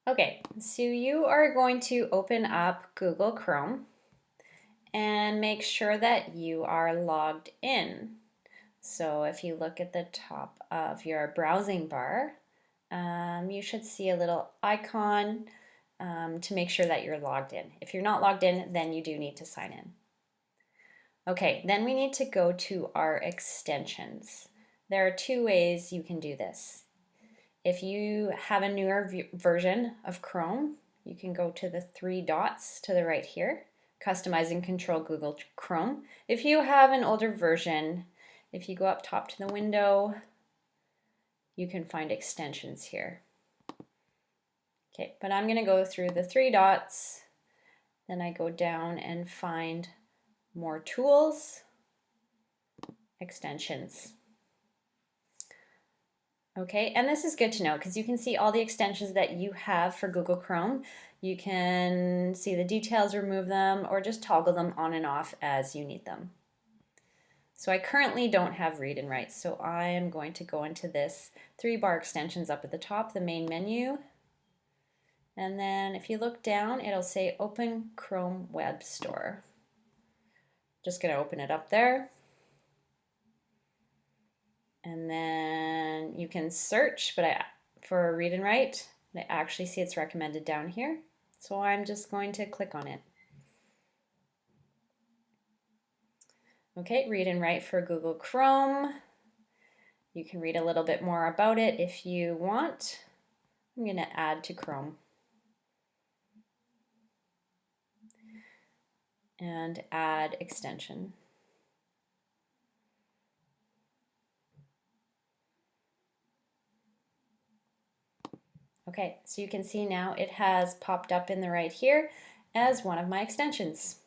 Okay, so you are going to open up Google Chrome and make sure that you are logged in. So if you look at the top of your browsing bar, you should see a little icon to make sure that you're logged in. If you're not logged in, then you do need to sign in. Okay, then we need to go to our extensions. There are two ways you can do this. If you have a newer version of Chrome, you can go to the three dots to the right here, customize and control Google Chrome. If you have an older version, if you go up top to the window, you can find extensions here. Okay, but I'm going to go through the three dots, then I go down and find more tools, extensions. Okay, and this is good to know because you can see all the extensions that you have for Google Chrome. You can see the details, remove them, or just toggle them on and off as you need them. So I currently don't have read and write, so I am going to go into this 3-bar extensions up at the top, the main menu. And then if you look down, it'll say Open Chrome Web Store. Just going to open it up there. And then you can search, but for read and write, I actually see it's recommended down here. So I'm just going to click on it. Okay, read and write for Google Chrome. You can read a little bit more about it if you want. I'm going to add to Chrome. And add extension. Okay, so you can see now it has popped up in the right here as one of my extensions.